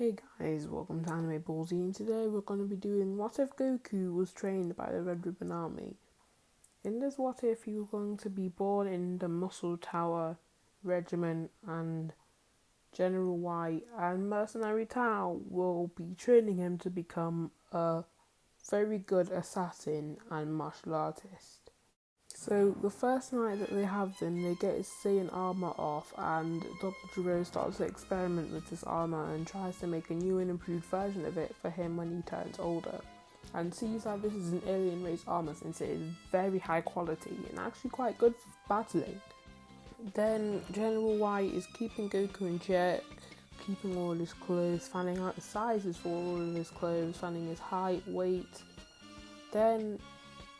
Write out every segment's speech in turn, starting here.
Hey guys, welcome to Anime Ball Z, and today we're going to be doing What If Goku was trained by the Red Ribbon Army. In this What If, he was going to be born in the Muscle Tower Regiment, and General White and Mercenary Tao will be training him to become a very good assassin and martial artist. So the first night that they have them, they get his Saiyan armor off, and Dr. Gero starts to experiment with this armor and tries to make a new and improved version of it for him when he turns older, and sees that this is an alien race armor since it is very high quality and actually quite good for battling. Then General White is keeping Goku in check, keeping all his clothes, finding out the sizes for all of his clothes, finding his height, weight. Then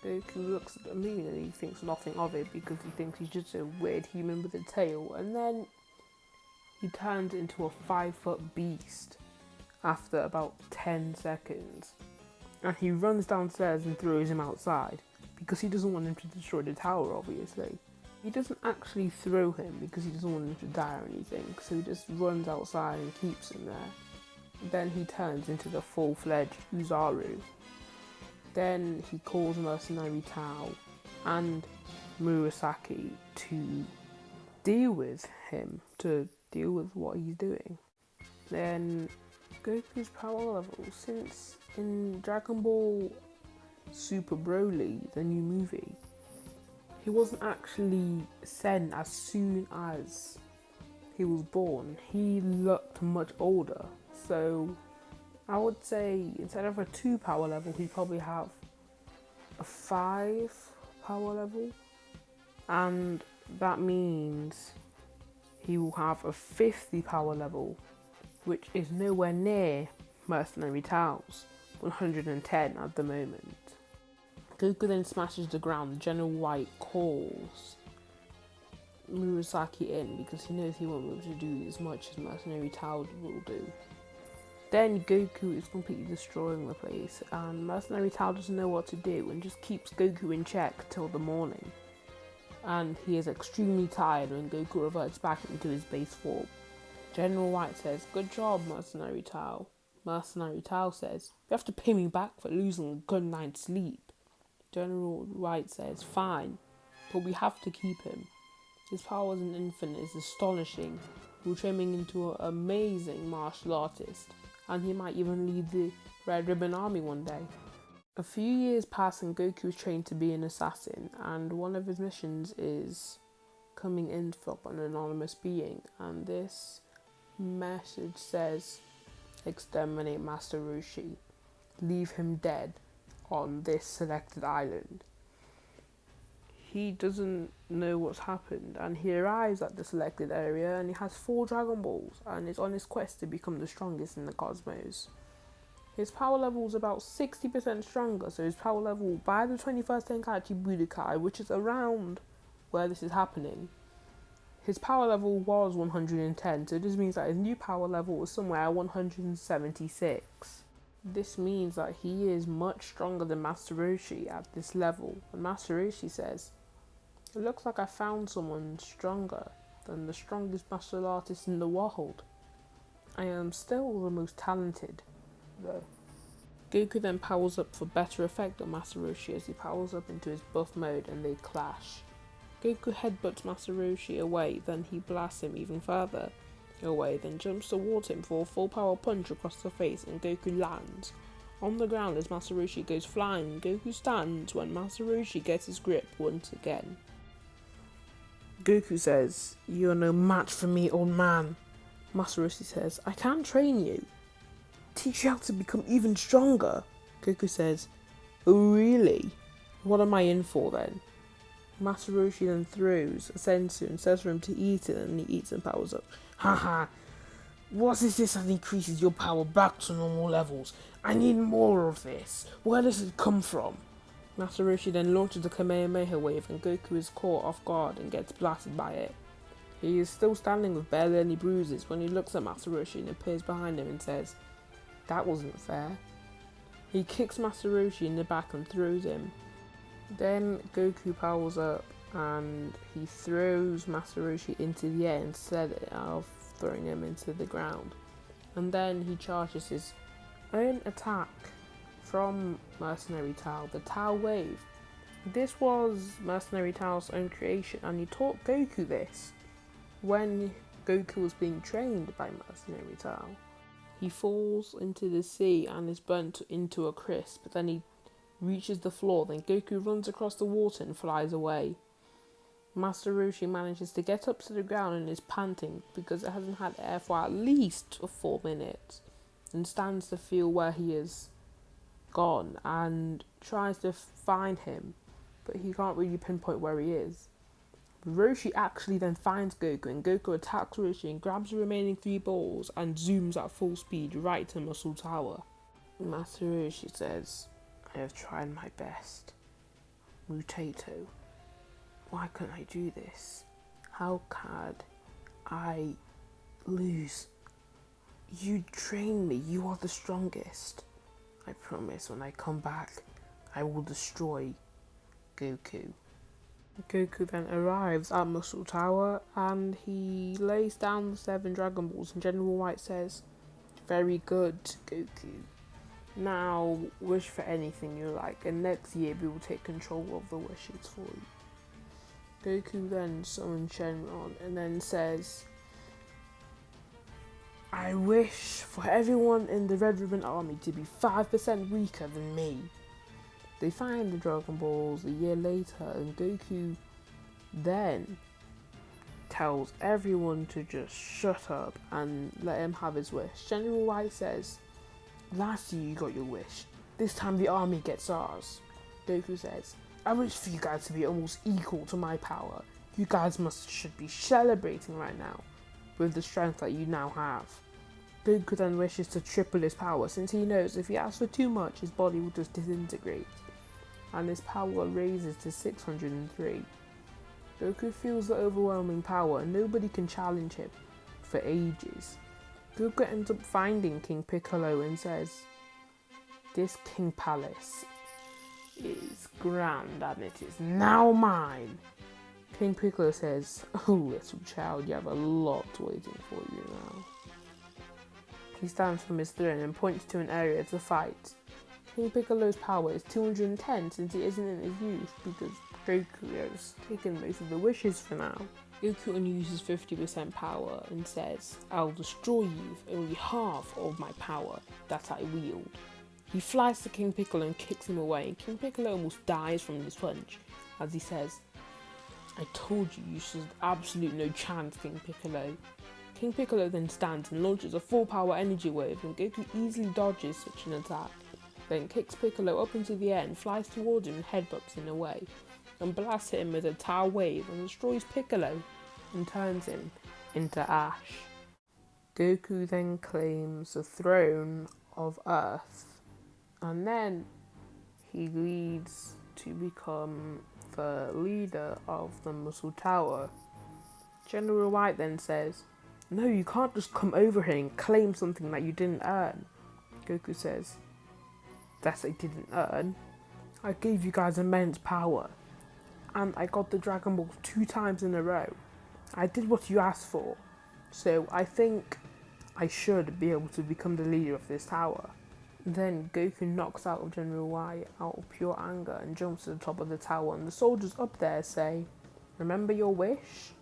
Goku looks at the moon and he thinks nothing of it because he thinks he's just a weird human with a tail, and then he turns into a 5-foot beast after about 10 seconds, and he runs downstairs and throws him outside because he doesn't want him to destroy the tower. Obviously he doesn't actually throw him because he doesn't want him to die or anything, so he just runs outside and keeps him there. Then he turns into the full-fledged Uzaru. Then he calls Mercenary Tao and Murasaki to deal with him, to deal with what he's doing. Then Goku's power level, since in Dragon Ball Super Broly, the new movie, he wasn't actually sent as soon as he was born. He looked much older, so I would say instead of a 2 power level, he'd probably have a 5 power level, and that means he will have a 50 power level, which is nowhere near Mercenary Tao's 110 at the moment. Goku then smashes the ground. General White calls Murasaki in because he knows he won't be able to do as much as Mercenary Tao will do. Then Goku is completely destroying the place, and Mercenary Tao doesn't know what to do and just keeps Goku in check till the morning. And he is extremely tired when Goku reverts back into his base form. General White says, "Good job, Mercenary Tao." Mercenary Tao says, "You have to pay me back for losing a good night's sleep." General White says, "Fine, but we have to keep him. His power as an infant is astonishing. We'll train him into an amazing martial artist, and he might even lead the Red Ribbon Army one day." A few years pass and Goku is trained to be an assassin, and one of his missions is coming in from an anonymous being, and this message says, "Exterminate Master Roshi. Leave him dead on this selected island." He doesn't know what's happened, and he arrives at the selected area and he has 4 Dragon Balls and is on his quest to become the strongest in the cosmos. His power level is about 60% stronger, so his power level by the 21st Tenkaichi Budokai, which is around where this is happening, his power level was 110, so this means that his new power level is somewhere at 176. This means that he is much stronger than Master Roshi at this level, and Master Roshi says, "It looks like I found someone stronger than the strongest martial artist in the world. I am still the most talented, though." Goku then powers up for better effect on Master Roshi as he powers up into his buff mode and they clash. Goku headbutts Master Roshi away, then he blasts him even further away, then jumps towards him for a full power punch across the face, and Goku lands on the ground as Master Roshi goes flying. Goku stands when Master Roshi gets his grip once again. Goku says, "You're no match for me, old man." Master Roshi says, "I can train you. Teach you how to become even stronger." Goku says, "Oh really? What am I in for then?" Master Roshi then throws a senzu and says for him to eat it, and he eats and powers up. "Haha, what is this that increases your power back to normal levels? I need more of this. Where does it come from?" Master Roshi then launches a Kamehameha wave, and Goku is caught off guard and gets blasted by it. He is still standing with barely any bruises when he looks at Master Roshi and appears behind him and says, "That wasn't fair." He kicks Master Roshi in the back and throws him. Then Goku powers up and he throws Master Roshi into the air instead of throwing him into the ground. And then he charges his own attack from Mercenary Tao, the Tao Wave. This was Mercenary Tao's own creation, and he taught Goku this when Goku was being trained by Mercenary Tao. He falls into the sea and is burnt into a crisp. Then he reaches the floor. Then Goku runs across the water and flies away. Master Roshi manages to get up to the ground and is panting because it hasn't had air for at least 4 minutes, and stands to feel where he is gone and tries to find him, but he can't really pinpoint where he is. Roshi actually then finds Goku, and Goku attacks Roshi and grabs the remaining 3 balls and zooms at full speed right to Muscle Tower. Master Roshi says, "I have tried my best. Mutato, why couldn't I do this? How could I lose? You trained me, you are the strongest. I promise when I come back, I will destroy Goku." Goku then arrives at Muscle Tower and he lays down the 7 Dragon Balls, and General White says, "Very good, Goku. Now wish for anything you like, and next year we will take control of the wishes for you." Goku then summons Shenron and then says, "I wish for everyone in the Red Ribbon Army to be 5% weaker than me." They find the Dragon Balls a year later, and Goku then tells everyone to just shut up and let him have his wish. General White says, "Last year you got your wish. This time the army gets ours." Goku says, "I wish for you guys to be almost equal to my power. You guys should be celebrating right now with the strength that you now have." Goku then wishes to triple his power, since he knows if he asks for too much, his body will just disintegrate, and his power raises to 603. Goku feels the overwhelming power and nobody can challenge him for ages. Goku ends up finding King Piccolo and says, "This King Palace is grand and it is now mine." King Piccolo says, "Oh, little child, you have a lot waiting for you now." He stands from his throne and points to an area to fight. King Piccolo's power is 210 since he isn't in his youth, because Goku has taken most of the wishes for now. Goku only uses 50% power and says, "I'll destroy you with only half of my power that I wield." He flies to King Piccolo and kicks him away, and King Piccolo almost dies from this punch, as he says, "I told you, you stood absolute no chance, King Piccolo." King Piccolo then stands and launches a full power energy wave, and Goku easily dodges such an attack, then kicks Piccolo up into the air and flies towards him and headbutts him away, and blasts him with a Tao wave and destroys Piccolo and turns him into ash. Goku then claims the throne of Earth, and then he leads to become the leader of the Muscle Tower. General White then says, "No, you can't just come over here and claim something that you didn't earn." Goku says, "That I didn't earn? I gave you guys immense power, and I got the Dragon Balls 2 times in a row. I did what you asked for, so I think I should be able to become the leader of this tower." Then Goku knocks out of General White out of pure anger and jumps to the top of the tower, and the soldiers up there say, "Remember your wish?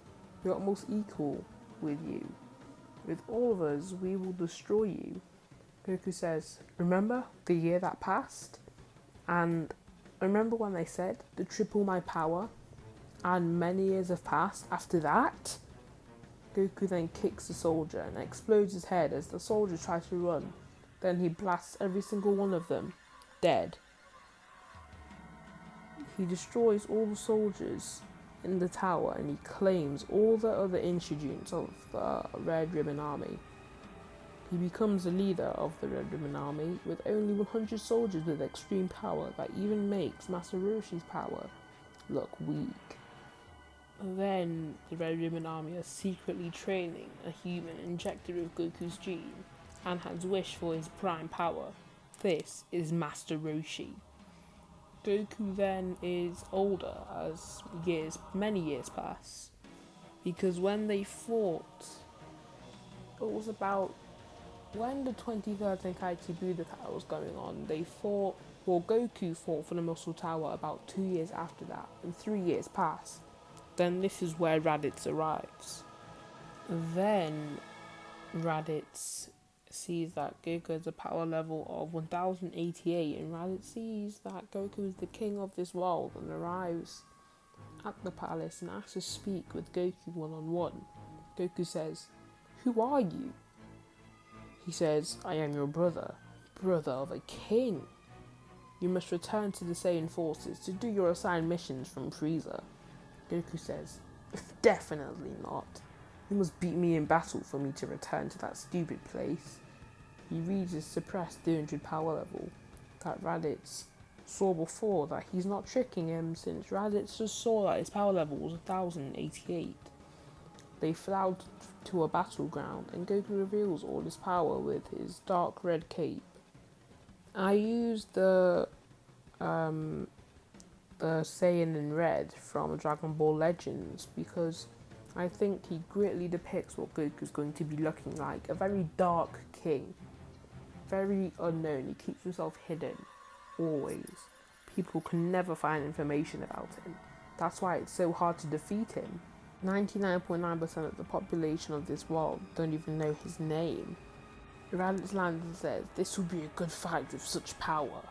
We're almost equal with you. With all of us, we will destroy you." Goku says, "Remember the year that passed? And remember when they said to triple my power? And many years have passed after that?" Goku then kicks the soldier and explodes his head as the soldiers try to run. Then he blasts every single one of them dead. He destroys all the soldiers in the tower, and he claims all the other insurgents of the Red Ribbon Army. He becomes the leader of the Red Ribbon Army with only 100 soldiers with extreme power that even makes Master Roshi's power look weak. Then the Red Ribbon Army are secretly training a human injected with Goku's gene and has wished for his prime power. This is Master Roshi. Goku then is older as many years pass, because when they fought, it was about When the 23rd Tenkaichi Budokai was going on, Goku fought for the Muscle Tower about 2 years after that, and 3 years pass. Then this is where Raditz arrives. Then Raditz sees that Goku has a power level of 1088, and Raditz sees that Goku is the king of this world and arrives at the palace and asks to speak with Goku one-on-one. Goku says, "Who are you?" He says, "I am your brother of a king. You must return to the Saiyan forces to do your assigned missions from Frieza." Goku says, "Definitely not. You must beat me in battle for me to return to that stupid place." He reads his suppressed 300 power level that Raditz saw before, that he's not tricking him, since Raditz just saw that his power level was 1088. They fly out to a battleground and Goku reveals all his power with his dark red cape. I used the Saiyan in red from Dragon Ball Legends because I think he greatly depicts what Goku's going to be looking like. A very dark king. Very unknown. He keeps himself hidden. Always. People can never find information about him. That's why it's so hard to defeat him. 99.9% of the population of this world don't even know his name. Raditz lands and says, "This will be a good fight with such power."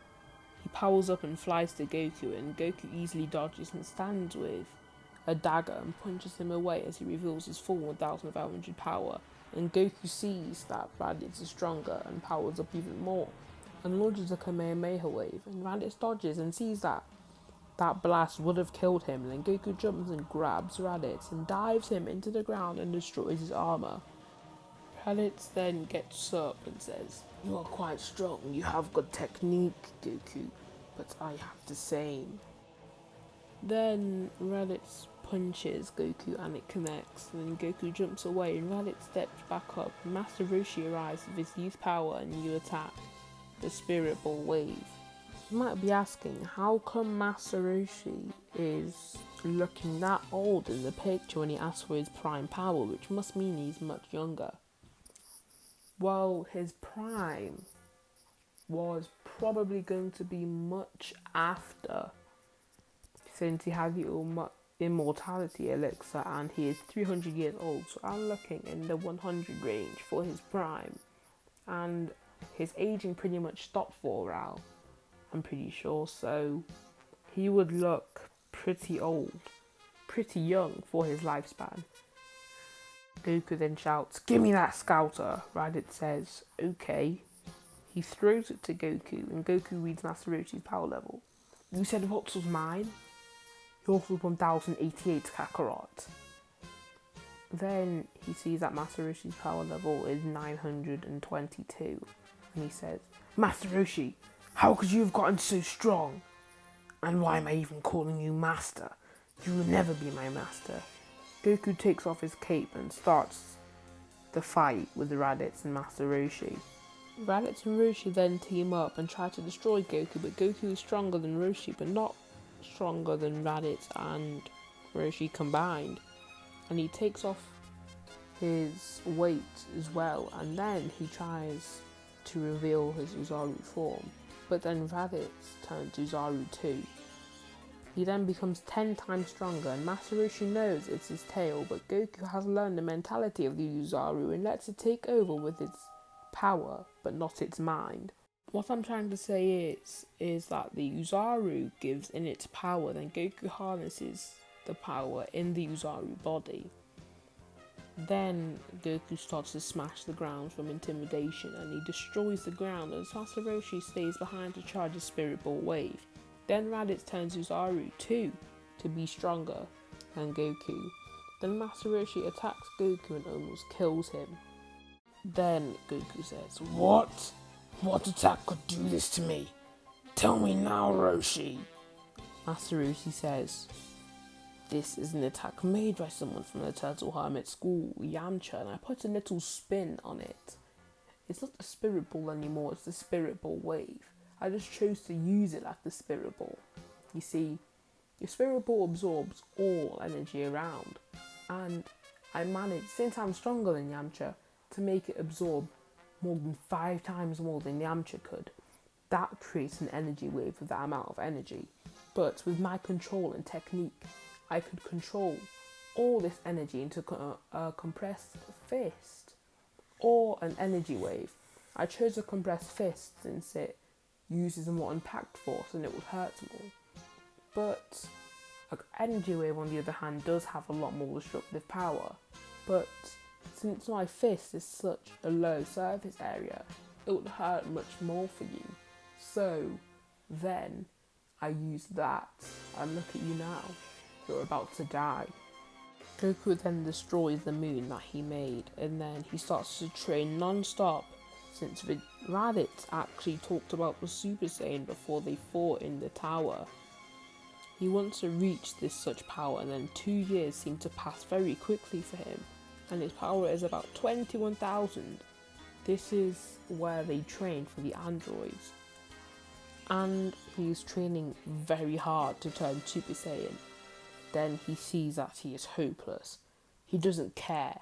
He powers up and flies to Goku, and Goku easily dodges and stands with a dagger and punches him away as he reveals his full 1500 power. And Goku sees that Raditz is stronger and powers up even more and launches a Kamehameha wave, and Raditz dodges and sees that blast would have killed him, and then Goku jumps and grabs Raditz and dives him into the ground and destroys his armor. Raditz then gets up and says, "You are quite strong, you have good technique, Goku, but I have the same." Then Raditz punches Goku and it connects, and then Goku jumps away and Raditz steps back up, and Master Roshi arrives with his youth power and new attack, the Spirit Ball Wave. You might be asking, how come Master Roshi is looking that old in the picture when he asks for his prime power, which must mean he's much younger? Well, his prime was probably going to be much after, since he had the immortality elixir and he is 300 years old, so I'm looking in the 100 range for his prime, and his aging pretty much stopped for a while, I'm pretty sure, so he would look pretty old, pretty young for his lifespan. Goku then shouts, "Give me that scouter!" Raditz says, "Okay." He throws it to Goku, and Goku reads Master Roshi's power level. "You said what was mine?" "Yours was 1088, Kakarot." Then he sees that Master Roshi's power level is 922, and he says, "Master Roshi, how could you have gotten so strong? And why am I even calling you master? You will never be my master." Goku takes off his cape and starts the fight with Raditz and Master Roshi. Raditz and Roshi then team up and try to destroy Goku, but Goku is stronger than Roshi, but not stronger than Raditz and Roshi combined. And he takes off his weight as well, and then he tries to reveal his Uzaru form. But then Raditz turns Uzaru too. He then becomes 10 times stronger, and Master Roshi knows it's his tail, but Goku has learned the mentality of the Uzaru and lets it take over with its power, but not its mind. What I'm trying to say is that the Uzaru gives in its power, then Goku harnesses the power in the Uzaru body. Then Goku starts to smash the ground from intimidation, and he destroys the ground as Master Roshi stays behind to charge his Spirit Ball Wave. Then Raditz turns Uzaru too to be stronger than Goku. Then Master Roshi attacks Goku and almost kills him. Then Goku says, "What? What attack could do this to me? Tell me now, Roshi." Master Roshi says, "This is an attack made by someone from the Turtle Hermit School, Yamcha, and I put a little spin on it. It's not the Spirit Ball anymore, it's the Spirit Ball Wave. I just chose to use it like the Spirit Ball. You see, your Spirit Ball absorbs all energy around, and I managed, since I'm stronger than Yamcha, to make it absorb more than 5 times more than Yamcha could. That creates an energy wave with that amount of energy. But with my control and technique, I could control all this energy into a compressed fist or an energy wave. I chose a compressed fist since it uses a more impact force and it would hurt more. But an energy wave, on the other hand, does have a lot more destructive power. But since my fist is such a low surface area, it would hurt much more for you. So then I used that, and look at you now, you're about to die. Goku then destroys the moon that he made, and then he starts to train non-stop, since Raditz actually talked about the Super Saiyan before they fought in the tower. He wants to reach this such power, and then 2 years seem to pass very quickly for him, and his power is about 21,000. This is where they train for the androids. And he's training very hard to turn Super Saiyan. Then he sees that he is hopeless. He doesn't care.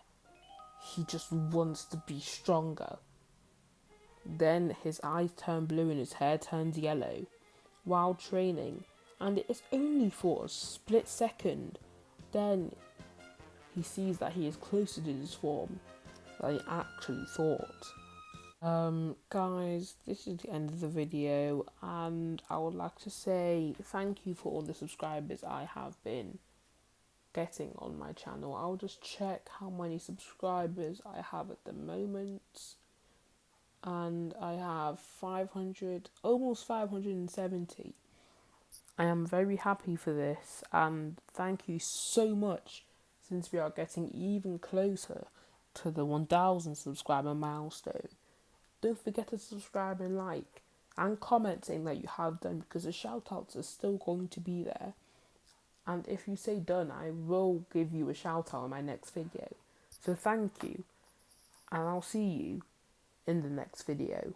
He just wants to be stronger. Then his eyes turn blue and his hair turns yellow while training, and it is only for a split second. Then he sees that he is closer to his form than he actually thought. Guys, this is the end of the video, and I would like to say thank you for all the subscribers I have been getting on my channel. I'll just check how many subscribers I have at the moment, and I have 500, almost 570. I am very happy for this, and thank you so much, since we are getting even closer to the 1,000 subscriber milestone. Don't forget to subscribe and like, and comment saying that you have done, because the shoutouts are still going to be there. And if you say done, I will give you a shout out in my next video. So thank you, and I'll see you in the next video.